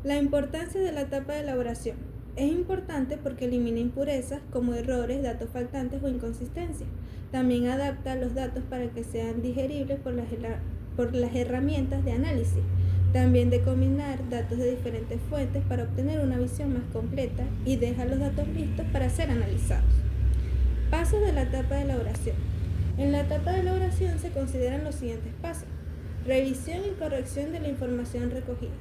La importancia de la etapa de elaboración. Es importante porque elimina impurezas como errores, datos faltantes o inconsistencias. También adapta los datos para que sean digeribles por las herramientas de análisis. También de combinar datos de diferentes fuentes para obtener una visión más completa y deja los datos listos para ser analizados. Pasos de la etapa de elaboración. En la etapa de elaboración se consideran los siguientes pasos. Revisión y corrección de la información recogida.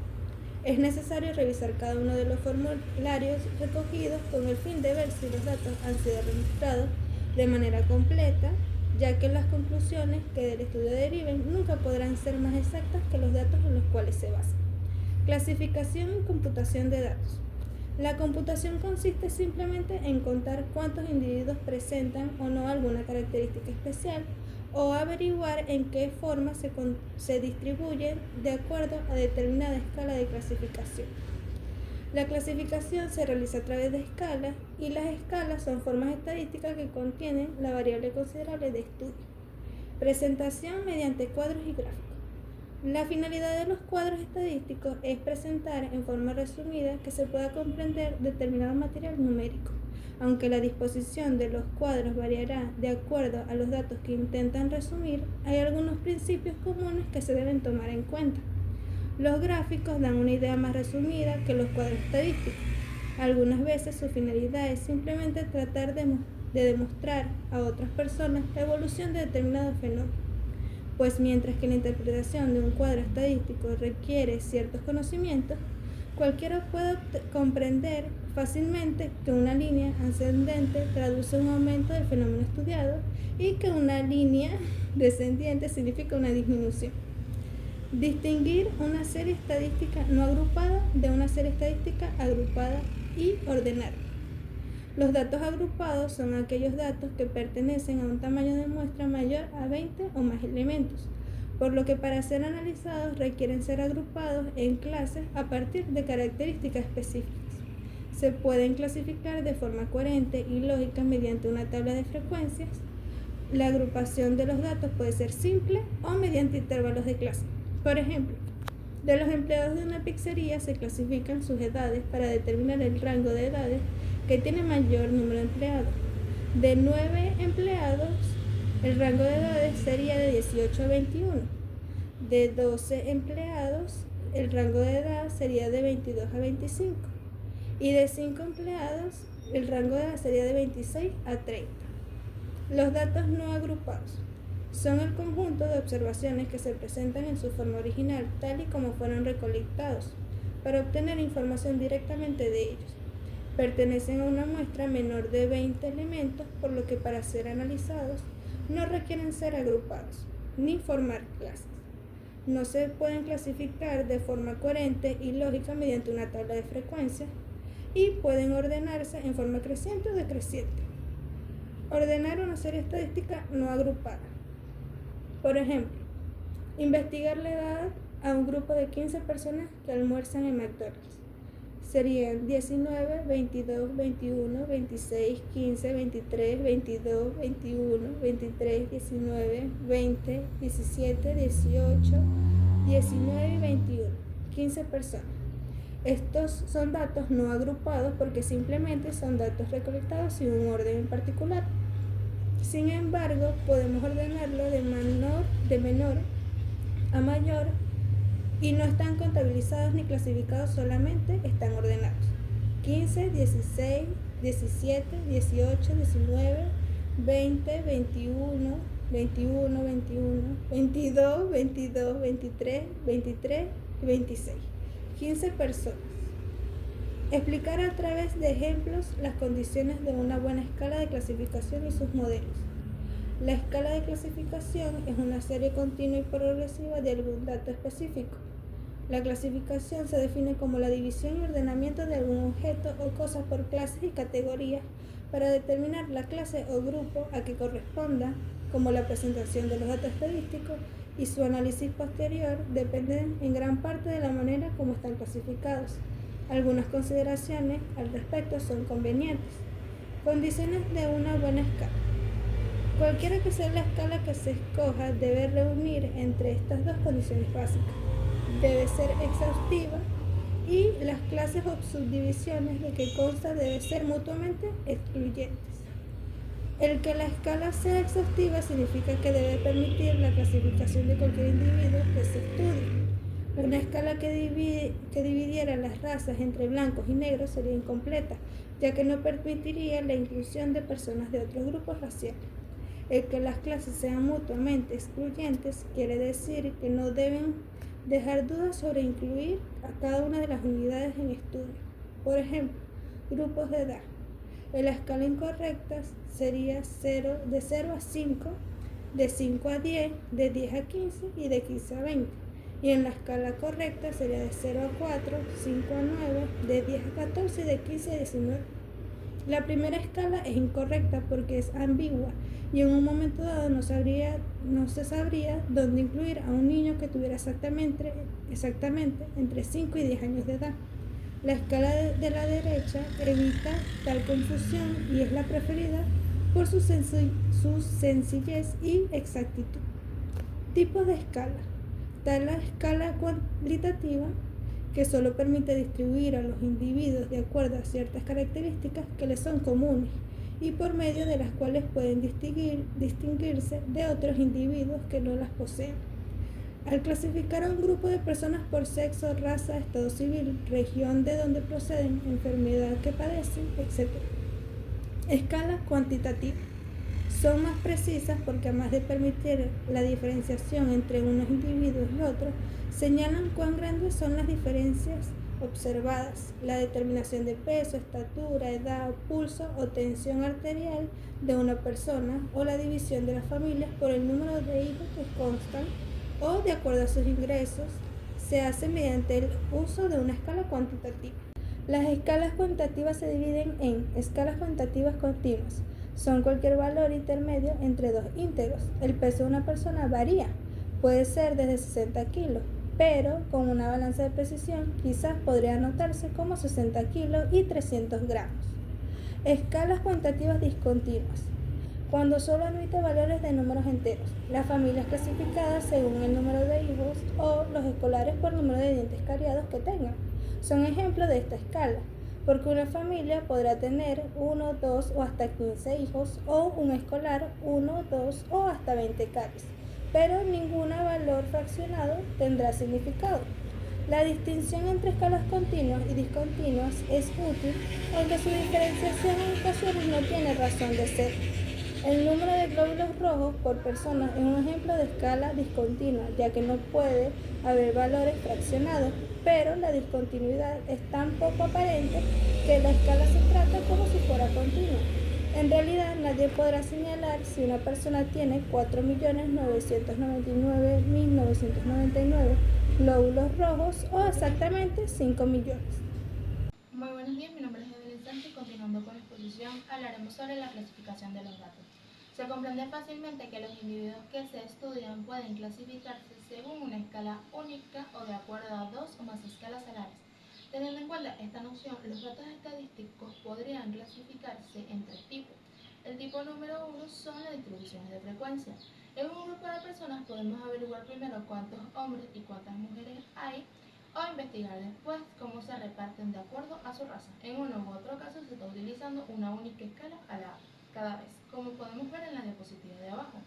Es necesario revisar cada uno de los formularios recogidos con el fin de ver si los datos han sido registrados de manera completa, ya que las conclusiones que del estudio deriven nunca podrán ser más exactas que los datos en los cuales se basan. Clasificación y computación de datos. La computación consiste simplemente en contar cuántos individuos presentan o no alguna característica especial o averiguar en qué forma se distribuyen de acuerdo a determinada escala de clasificación. La clasificación se realiza a través de escalas y las escalas son formas estadísticas que contienen la variable considerable de estudio. Presentación mediante cuadros y gráficos. La finalidad de los cuadros estadísticos es presentar en forma resumida que se pueda comprender determinado material numérico. Aunque la disposición de los cuadros variará de acuerdo a los datos que intentan resumir, hay algunos principios comunes que se deben tomar en cuenta. Los gráficos dan una idea más resumida que los cuadros estadísticos. Algunas veces su finalidad es simplemente tratar de demostrar a otras personas la evolución de determinado fenómeno. Pues mientras que la interpretación de un cuadro estadístico requiere ciertos conocimientos, cualquiera puede comprender fácilmente que una línea ascendente traduce un aumento del fenómeno estudiado y que una línea descendiente significa una disminución. Distinguir una serie estadística no agrupada de una serie estadística agrupada y ordenar. Los datos agrupados son aquellos datos que pertenecen a un tamaño de muestra mayor a 20 o más elementos, por lo que para ser analizados requieren ser agrupados en clases a partir de características específicas. Se pueden clasificar de forma coherente y lógica mediante una tabla de frecuencias. La agrupación de los datos puede ser simple o mediante intervalos de clase. Por ejemplo, de los empleados de una pizzería se clasifican sus edades para determinar el rango de edades que tiene mayor número de empleados. De 9 empleados, el rango de edades sería de 18 a 21. De 12 empleados, el rango de edad sería de 22 a 25. Y de 5 empleados, el rango de edad sería de 26 a 30. Los datos no agrupados son el conjunto de observaciones que se presentan en su forma original, tal y como fueron recolectados, para obtener información directamente de ellos. Pertenecen a una muestra menor de 20 elementos, por lo que para ser analizados no requieren ser agrupados, ni formar clases. No se pueden clasificar de forma coherente y lógica mediante una tabla de frecuencias y pueden ordenarse en forma creciente o decreciente. Ordenar una serie estadística no agrupada. Por ejemplo, investigar la edad a un grupo de 15 personas que almuerzan en McDonald's. Serían 19, 22, 21, 26, 15, 23, 22, 21, 23, 19, 20, 17, 18, 19 y 21. 15 personas. Estos son datos no agrupados porque simplemente son datos recolectados sin un orden en particular. Sin embargo, podemos ordenarlo de menor a mayor y no están contabilizados ni clasificados, solamente están ordenados. 15, 16, 17, 18, 19, 20, 21, 21, 21, 22, 22, 23, 23 y 26. 15 personas. Explicar a través de ejemplos las condiciones de una buena escala de clasificación y sus modelos. La escala de clasificación es una serie continua y progresiva de algún dato específico. La clasificación se define como la división y ordenamiento de algún objeto o cosa por clases y categorías para determinar la clase o grupo a que corresponda, como la presentación de los datos estadísticos y su análisis posterior dependen en gran parte de la manera como están clasificados. Algunas consideraciones al respecto son convenientes. Condiciones de una buena escala. Cualquiera que sea la escala que se escoja debe reunir entre estas dos condiciones básicas. Debe ser exhaustiva y las clases o subdivisiones de que consta deben ser mutuamente excluyentes. El que la escala sea exhaustiva significa que debe permitir la clasificación de cualquier individuo que se estudie. Una escala que dividiera las razas entre blancos y negros sería incompleta, ya que no permitiría la inclusión de personas de otros grupos raciales. El que las clases sean mutuamente excluyentes quiere decir que no deben dejar dudas sobre incluir a cada una de las unidades en estudio. Por ejemplo, grupos de edad. En la escala incorrecta sería de 0 a 5, de 5 a 10, de 10 a 15 y de 15 a 20. Y en la escala correcta sería de 0 a 4, 5 a 9, de 10 a 14 y de 15 a 19. La primera escala es incorrecta porque es ambigua y en un momento dado no se sabría dónde incluir a un niño que tuviera exactamente entre 5 y 10 años de edad. La escala de la derecha evita tal confusión y es la preferida por su sencillez y exactitud. Tipos de escala. Está la escala cuantitativa, que solo permite distribuir a los individuos de acuerdo a ciertas características que les son comunes y por medio de las cuales pueden distinguirse de otros individuos que no las poseen. Al clasificar a un grupo de personas por sexo, raza, estado civil, región de donde proceden, enfermedad que padecen, etc. Escalas cuantitativas. Son más precisas porque además de permitir la diferenciación entre unos individuos y otros, señalan cuán grandes son las diferencias observadas, la determinación de peso, estatura, edad, pulso o tensión arterial de una persona o la división de las familias por el número de hijos que constan o de acuerdo a sus ingresos, se hace mediante el uso de una escala cuantitativa. Las escalas cuantitativas se dividen en escalas cuantitativas continuas. Son cualquier valor intermedio entre dos íntegros. El peso de una persona varía, puede ser desde 60 kilos, pero con una balanza de precisión quizás podría anotarse como 60 kilos y 300 gramos. Escalas cuantitativas discontinuas. Cuando solo admite valores de números enteros, las familias clasificadas según el número de hijos o los escolares por el número de dientes cariados que tengan. Son ejemplos de esta escala, porque una familia podrá tener 1, 2 o hasta 15 hijos o un escolar 1, 2 o hasta 20 caries, pero ningún valor fraccionado tendrá significado. La distinción entre escalas continuas y discontinuas es útil, aunque su diferenciación en ocasiones no tiene razón de ser. El número de glóbulos rojos por persona es un ejemplo de escala discontinua, ya que no puede haber valores fraccionados, pero la discontinuidad es tan poco aparente que la escala se trata como si fuera continua. En realidad, nadie podrá señalar si una persona tiene 4.999.999 glóbulos rojos o exactamente 5 millones. Muy buenos días, mi nombre es Evelyn Sánchez y continuando con la exposición hablaremos sobre la clasificación de los datos. Se comprende fácilmente que los individuos que se estudian pueden clasificarse según una escala única o de acuerdo a dos o más escalas alares. Teniendo en cuenta esta noción, los datos estadísticos podrían clasificarse en tres tipos. El tipo número 1 son las distribuciones de frecuencia. En un grupo de personas podemos averiguar primero cuántos hombres y cuántas mujeres hay, o investigar después cómo se reparten de acuerdo a su raza. En uno u otro caso se está utilizando una única escala cada vez, como podemos ver en la diapositiva de abajo.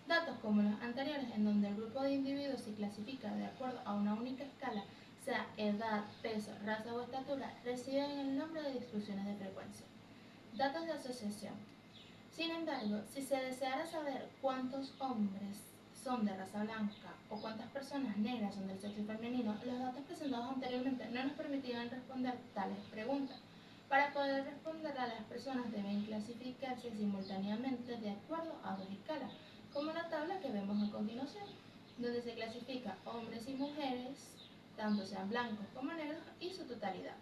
Datos como los anteriores, en donde el grupo de individuos se clasifica de acuerdo a una única escala, sea edad, peso, raza o estatura, reciben el nombre de distribuciones de frecuencia. Datos de asociación. Sin embargo, si se deseara saber cuántos hombres son de raza blanca o cuántas personas negras son del sexo femenino, los datos presentados anteriormente no nos permitían responder tales preguntas. Para poder responder a las personas deben clasificarse simultáneamente de acuerdo a dos escalas, como la tabla que vemos a continuación, donde se clasifica hombres y mujeres, tanto sean blancos como negros, y su totalidad.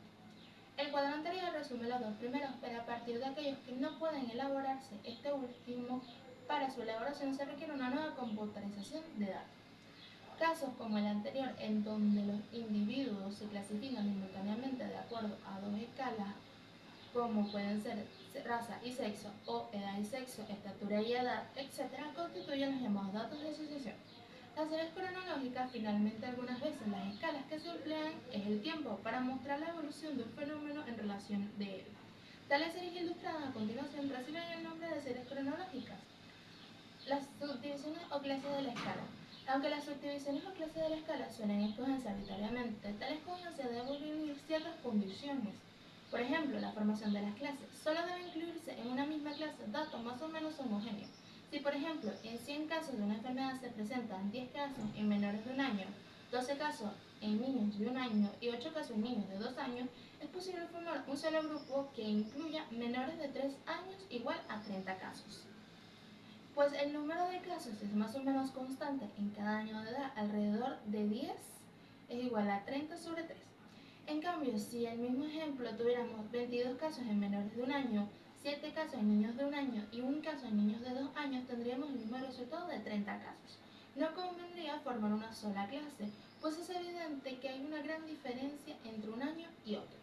El cuadro anterior resume los dos primeros, pero a partir de aquellos que no pueden elaborarse este último, para su elaboración se requiere una nueva computarización de datos. Casos como el anterior, en donde los individuos se clasifican simultáneamente de acuerdo a dos escalas, como pueden ser raza y sexo, o edad y sexo, estatura y edad, etc., constituyen los llamados datos de asociación. Las series cronológicas, finalmente, algunas veces las escalas que se emplean es el tiempo para mostrar la evolución de un fenómeno en relación de él. Tales series ilustradas a continuación reciben el nombre de series cronológicas. Las subdivisiones o clases de la escala. Aunque las subdivisiones o clases de la escala suelen escogerse arbitrariamente, tal escogencia debe reunir ciertas condiciones. Por ejemplo, la formación de las clases. Solo debe incluirse en una misma clase datos más o menos homogéneos. Si, por ejemplo, en 100 casos de una enfermedad se presentan 10 casos en menores de un año, 12 casos en niños de un año y 8 casos en niños de 2 años, es posible formar un solo grupo que incluya menores de 3 años igual a 30 casos. Pues el número de casos es más o menos constante en cada año de edad, alrededor de 10 es igual a 30 sobre 3. En cambio, si el mismo ejemplo tuviéramos 22 casos en menores de un año, 7 casos en niños de un año y 1 caso en niños de 2 años, tendríamos el mismo resultado de 30 casos. No convendría formar una sola clase, pues es evidente que hay una gran diferencia entre un año y otro.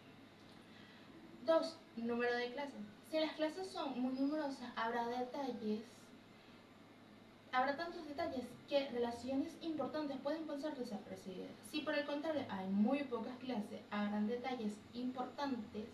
2. Número de clases. Si las clases son muy numerosas, habrá tantos detalles que relaciones importantes pueden pasar desapercibidas. Si por el contrario hay muy pocas clases, habrán detalles importantes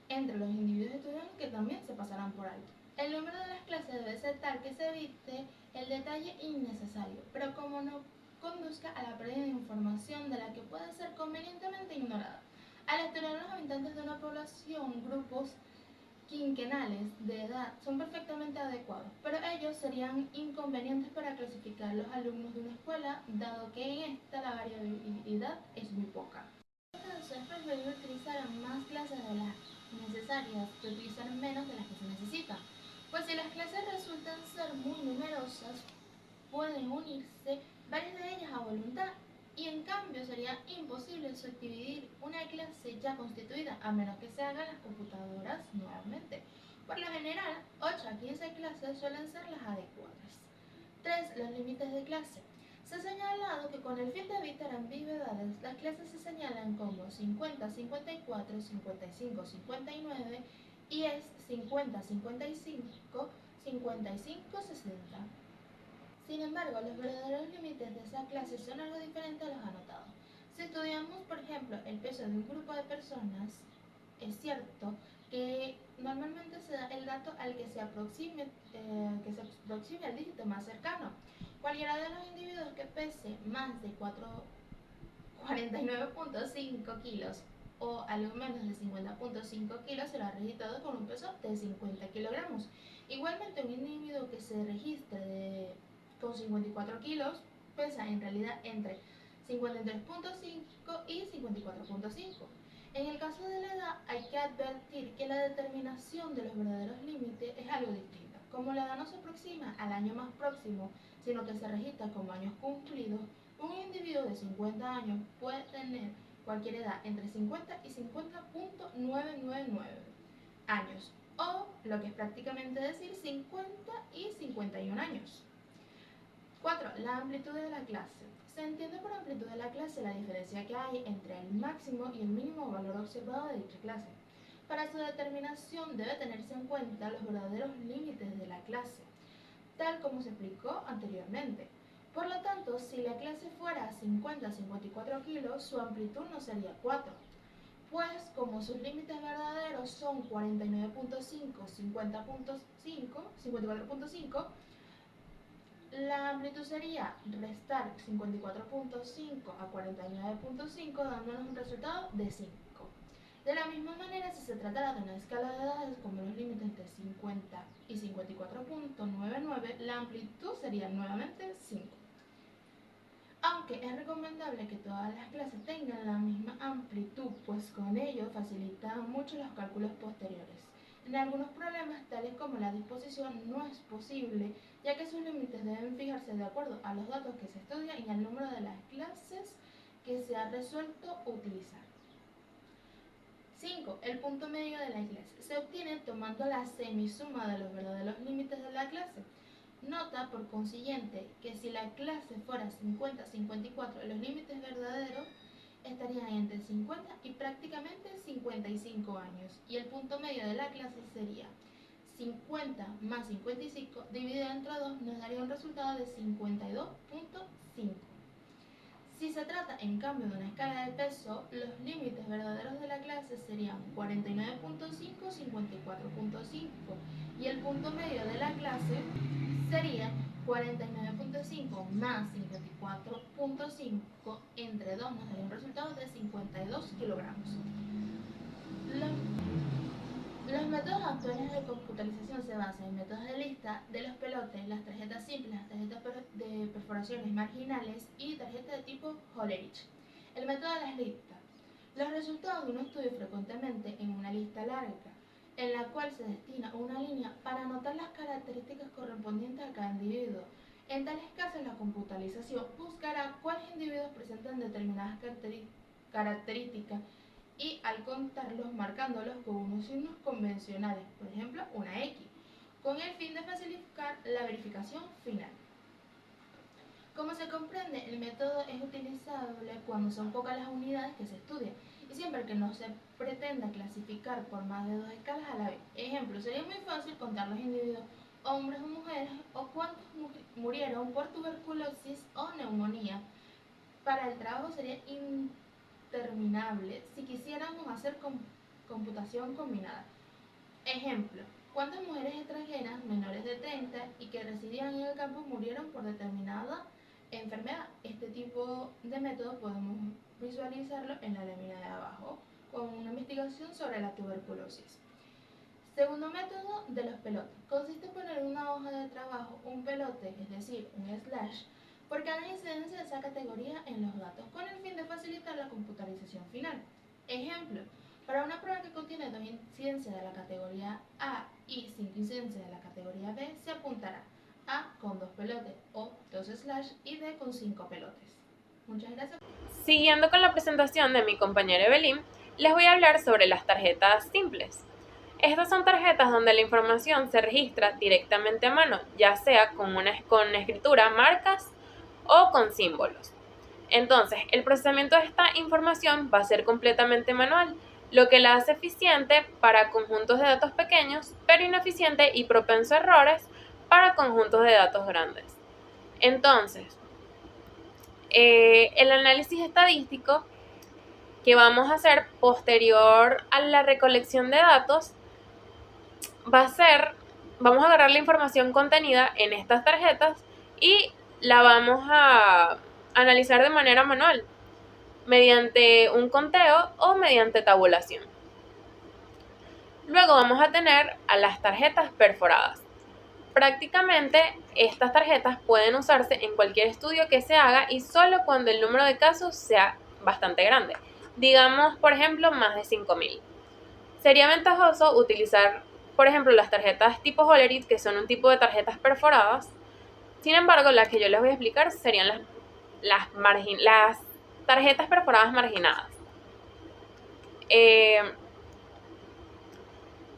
entre los individuos estudiantes que también se pasarán por alto. El número de las clases debe ser tal que se evite el detalle innecesario, pero como no conduzca a la pérdida de información de la que puede ser convenientemente ignorada. Al estudiar los habitantes de una población, grupos quinquenales de edad son perfectamente adecuados, pero ellos serían inconvenientes para clasificar los alumnos de una escuela, dado que en esta la variabilidad es muy poca. Entonces es preferible utilizar más clases de las necesarias que utilizar menos de las que se necesitan, pues si las clases resultan ser muy numerosas, pueden unirse varias de ellas a voluntad y en cambio sería imposible subdividir una clase ya constituida a menos que se hagan las computadoras nuevamente. Por lo general, 8 a 15 clases suelen ser las adecuadas. 3. Los límites de clase. Se ha señalado que con el fin de evitar ambigüedades, las clases se señalan como 50, 54, 55, 59 y es 50, 55, 55, 60. Sin embargo, los verdaderos límites de esa clase son algo diferentes a los anotados. Si estudiamos, por ejemplo, el peso de un grupo de personas, es cierto que normalmente se da el dato al que se aproxime al dígito más cercano. Cualquiera de los individuos que pese más de 49.5 kilos o algo menos de 50.5 kilos será registrado con un peso de 50 kilogramos. Igualmente, un individuo que se registre con 54 kilos pesa en realidad entre 53.5 y 54.5. En el caso de la edad, hay que advertir que la determinación de los verdaderos límites es algo distinta. Como la edad no se aproxima al año más próximo, sino que se registra como años cumplidos, un individuo de 50 años puede tener cualquier edad entre 50 y 50.999 años, o lo que es prácticamente decir 50 y 51 años. 4. La amplitud de la clase. Se entiende por amplitud de la clase la diferencia que hay entre el máximo y el mínimo valor observado de dicha clase. Para su determinación debe tenerse en cuenta los verdaderos límites de la clase, tal como se explicó anteriormente. Por lo tanto, si la clase fuera 50 a 54 kilos, su amplitud no sería 4, pues como sus límites verdaderos son 49.5, 50.5, 54.5, la amplitud sería restar 54.5 a 49.5 dándonos un resultado de 5. De la misma manera, si se tratara de una escala de edades como los límites entre 50 y 54.99, la amplitud sería nuevamente 5. Aunque es recomendable que todas las clases tengan la misma amplitud, pues con ello facilitan mucho los cálculos posteriores. En algunos problemas, tales como la disposición, no es posible, ya que sus límites deben fijarse de acuerdo a los datos que se estudian y al número de las clases que se ha resuelto utilizar. 5. El punto medio de la clase. Se obtiene tomando la semisuma de los verdaderos límites de la clase. Nota, por consiguiente, que si la clase fuera 50-54, los límites verdaderos estarían entre 50 y prácticamente 55 años, y el punto medio de la clase sería 50 más 55 dividido entre 2 nos daría un resultado de 52.5. Si se trata, en cambio, de una escala de peso, los límites verdaderos de la clase serían 49.5, 54.5 y el punto medio de la clase sería 49.5 más 54.5 entre 2 nos daría un resultado de 52 kilogramos. Los métodos actuales de computalización se basan en métodos de lista de los pelotes, las tarjetas simples, las tarjetas de perforaciones marginales y tarjetas de tipo Hollerith. El método de las listas. Los resultados de un estudio frecuentemente en una lista larga, en la cual se destina una línea para anotar las características correspondientes a cada individuo. En tales casos, la computalización buscará cuáles individuos presentan determinadas características y al contarlos marcándolos con unos signos convencionales, por ejemplo una X, con el fin de facilitar la verificación final. Como se comprende, el método es utilizable cuando son pocas las unidades que se estudian y siempre que no se pretenda clasificar por más de 2 escalas a la vez. Ejemplo, sería muy fácil contar los individuos, hombres o mujeres, o cuántos murieron por tuberculosis o neumonía. Para el trabajo sería interminable si quisiéramos hacer computación combinada. Ejemplo, ¿cuántas mujeres extranjeras menores de 30 y que residían en el campo murieron por determinada enfermedad? Este tipo de método podemos visualizarlo en la lámina de abajo con una investigación sobre la tuberculosis. Segundo método de los pelotes. Consiste en poner en una hoja de trabajo un pelote, es decir, un slash, por cada incidencia de esa categoría en los datos, con el fin de facilitar la computalización final. Ejemplo, para una prueba que contiene 2 incidencias de la categoría A y 5 incidencias de la categoría B, se apuntará A con 2 pelotes o 2 slash y B con 5 pelotes. Muchas gracias. Siguiendo con la presentación de mi compañera Evelyn, les voy a hablar sobre las tarjetas simples. Estas son tarjetas donde la información se registra directamente a mano, ya sea con escritura, marcas o con símbolos. Entonces, el procesamiento de esta información va a ser completamente manual, lo que la hace eficiente para conjuntos de datos pequeños, pero ineficiente y propenso a errores para conjuntos de datos grandes. Entonces, el análisis estadístico que vamos a hacer posterior a la recolección de datos vamos a agarrar la información contenida en estas tarjetas y la vamos a analizar de manera manual, mediante un conteo o mediante tabulación. Luego vamos a tener a las tarjetas perforadas. Prácticamente estas tarjetas pueden usarse en cualquier estudio que se haga y solo cuando el número de casos sea bastante grande, digamos por ejemplo más de 5.000. Sería ventajoso utilizar por ejemplo las tarjetas tipo Hollerith, que son un tipo de tarjetas perforadas. Sin embargo, las que yo les voy a explicar serían las tarjetas perforadas marginadas.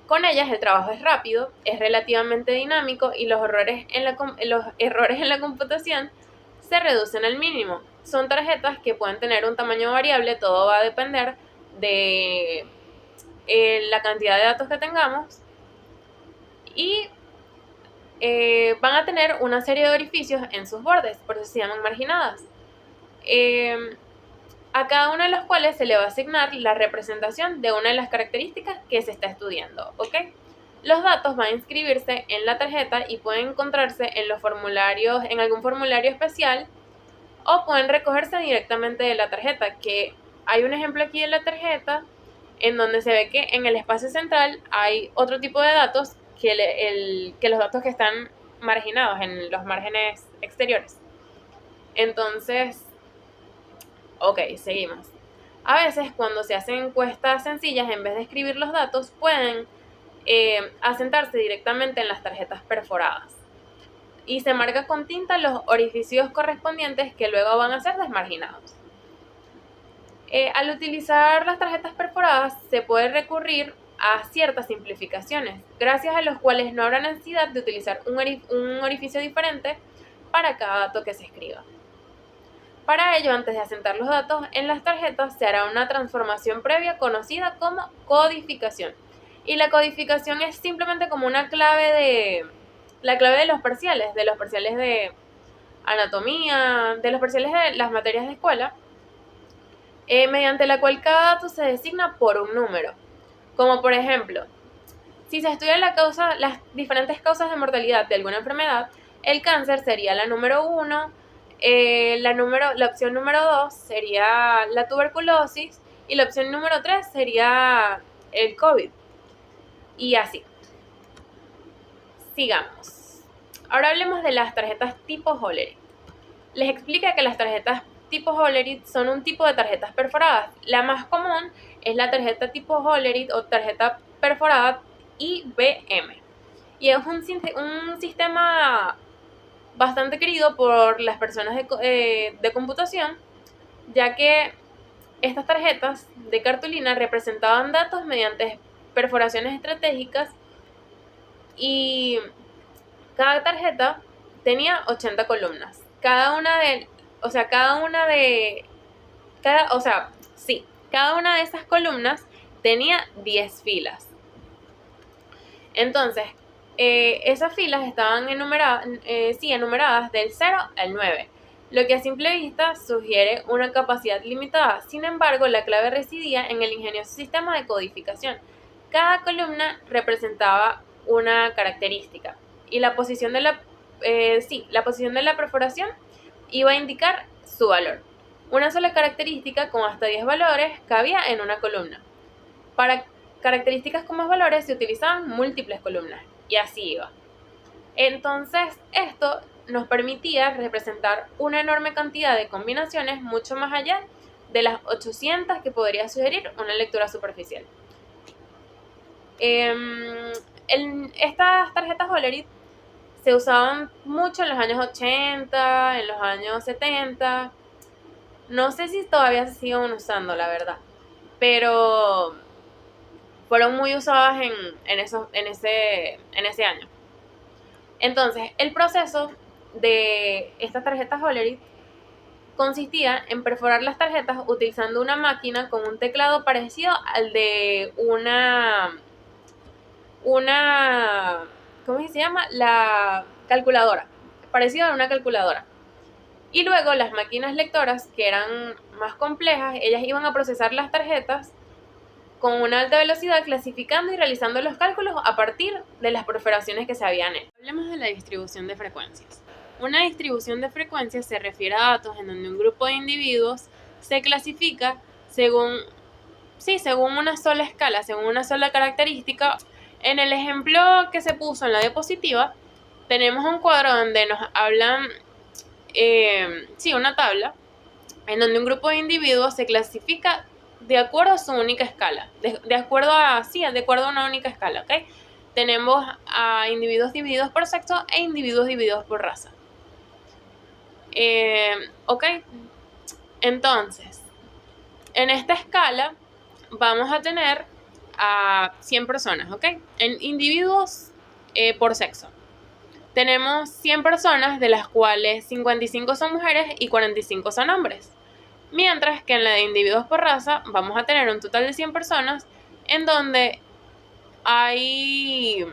Con ellas el trabajo es rápido, es relativamente dinámico y los errores en la computación se reducen al mínimo. Son tarjetas que pueden tener un tamaño variable, todo va a depender de la cantidad de datos que tengamos, y van a tener una serie de orificios en sus bordes, por eso se llaman marginadas, a cada uno de los cuales se le va a asignar la representación de una de las características que se está estudiando, ¿ok? Los datos van a inscribirse en la tarjeta y pueden encontrarse en los formularios, en algún formulario especial, o pueden recogerse directamente de la tarjeta, que hay un ejemplo aquí de la tarjeta en donde se ve que en el espacio central hay otro tipo de datos que los datos que están marginados en los márgenes exteriores. Entonces, ok, seguimos. A veces cuando se hacen encuestas sencillas, en vez de escribir los datos, pueden asentarse directamente en las tarjetas perforadas y se marca con tinta los orificios correspondientes que luego van a ser desmarginados. Al utilizar las tarjetas perforadas se puede recurrir a ciertas simplificaciones, gracias a los cuales no habrá necesidad de utilizar un orificio diferente para cada dato que se escriba. Para ello, antes de asentar los datos en las tarjetas, se hará una transformación previa conocida como codificación. Y la codificación es simplemente como la clave de los parciales de anatomía, de los parciales de las materias de escuela, mediante la cual cada dato se designa por un número. Como por ejemplo, si se estudia las diferentes causas de mortalidad de alguna enfermedad, el cáncer sería la número 1, la opción número 2 sería la tuberculosis y la opción número 3 sería el COVID. Y así. Sigamos. Ahora hablemos de las tarjetas tipo Hollerith. Les explica que las tarjetas tipo Hollerith son un tipo de tarjetas perforadas. La más común es la tarjeta tipo Hollerith o tarjeta perforada IBM. Y es un sistema bastante querido por las personas de computación, ya que estas tarjetas de cartulina representaban datos mediante perforaciones estratégicas y cada tarjeta tenía 80 columnas. Cada una de esas columnas tenía 10 filas. Entonces, esas filas estaban enumeradas del 0 al 9, lo que a simple vista sugiere una capacidad limitada. Sin embargo, la clave residía en el ingenioso sistema de codificación. Cada columna representaba una característica y la posición de la perforación iba a indicar su valor. Una sola característica con hasta 10 valores cabía en una columna. Para características con más valores se utilizaban múltiples columnas y así iba. Entonces, esto nos permitía representar una enorme cantidad de combinaciones mucho más allá de las 800 que podría sugerir una lectura superficial. Estas tarjetas Hollerith se usaban mucho en los años 80, en los años 70. No sé si todavía se siguen usando, la verdad, pero fueron muy usadas en ese año. Entonces, el proceso de estas tarjetas Hollerith consistía en perforar las tarjetas utilizando una máquina con un teclado parecido al de ¿cómo se llama? La calculadora, parecido a una calculadora. Y luego las máquinas lectoras, que eran más complejas, ellas iban a procesar las tarjetas con una alta velocidad, clasificando y realizando los cálculos a partir de las perforaciones que se habían hecho. Hablemos de la distribución de frecuencias. Una distribución de frecuencias se refiere a datos en donde un grupo de individuos se clasifica según una sola escala, según una sola característica. En el ejemplo que se puso en la diapositiva, tenemos un cuadro donde nos hablan, una tabla, en donde un grupo de individuos se clasifica de acuerdo a su única escala, de acuerdo a una única escala, ¿ok? Tenemos a individuos divididos por sexo e individuos divididos por raza. ¿Ok? Entonces, en esta escala vamos a tener a 100 personas, ¿ok? En individuos por sexo. Tenemos 100 personas, de las cuales 55 son mujeres y 45 son hombres. Mientras que en la de individuos por raza vamos a tener un total de 100 personas, en donde hay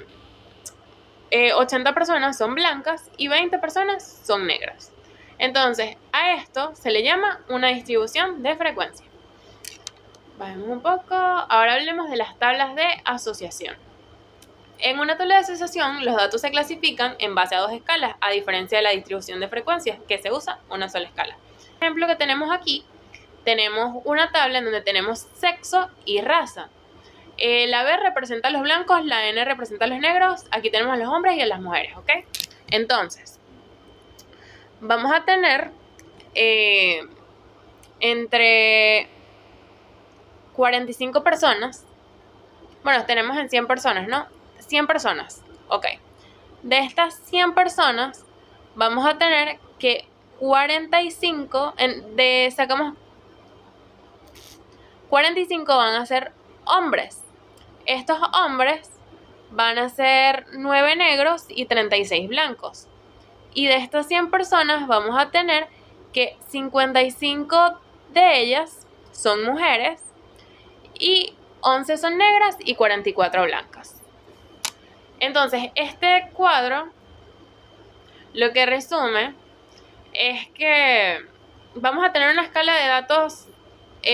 80 personas son blancas y 20 personas son negras. Entonces, a esto se le llama una distribución de frecuencia. Bajemos un poco. Ahora hablemos de las tablas de asociación. En una tabla de asociación, los datos se clasifican en base a dos escalas, a diferencia de la distribución de frecuencias, que se usa una sola escala. El ejemplo que tenemos aquí, tenemos una tabla en donde tenemos sexo y raza. La B representa a los blancos, la N representa a los negros, aquí tenemos a los hombres y a las mujeres, ¿ok? Entonces, vamos a tener entre 45 personas, bueno, tenemos en 100 personas, ¿no? 100 personas, ok. De estas 100 personas, vamos a tener que 45 van a ser hombres. Estos hombres van a ser 9 negros y 36 blancos. Y de estas 100 personas vamos a tener que 55 de ellas son mujeres y 11 son negras y 44 blancas. Entonces, este cuadro lo que resume es que vamos a tener una escala de datos,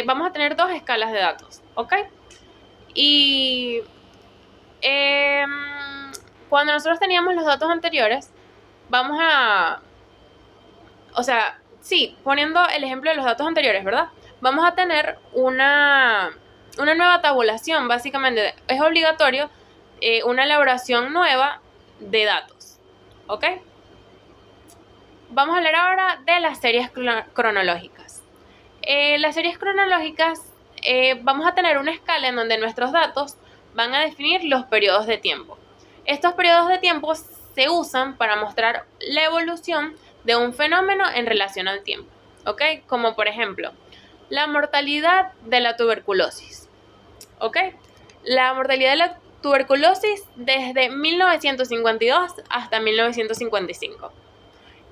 vamos a tener dos escalas de datos, ¿ok? Y cuando nosotros teníamos los datos anteriores, poniendo el ejemplo de los datos anteriores, ¿verdad? Vamos a tener una nueva tabulación, básicamente. Es obligatorio una elaboración nueva de datos, ¿ok? Vamos a hablar ahora de las series cronológicas. Las series cronológicas, vamos a tener una escala en donde nuestros datos van a definir los periodos de tiempo. Estos periodos de tiempo se usan para mostrar la evolución de un fenómeno en relación al tiempo, ¿ok? Como por ejemplo, la mortalidad de la tuberculosis, ¿ok? La mortalidad de la tuberculosis desde 1952 hasta 1955.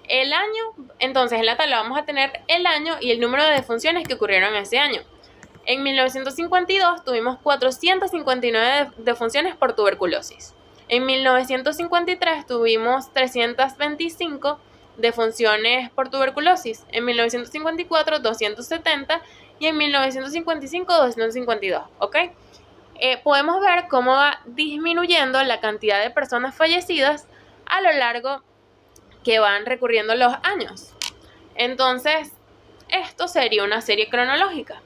El año, entonces en la tabla vamos a tener el año y el número de defunciones que ocurrieron ese año. En 1952 tuvimos 459 defunciones por tuberculosis. En 1953 tuvimos 325 defunciones por tuberculosis. En 1954 270 y en 1955 252, ¿ok? Podemos ver cómo va disminuyendo la cantidad de personas fallecidas a lo largo que van recurriendo los años. Entonces, esto sería una serie cronológica.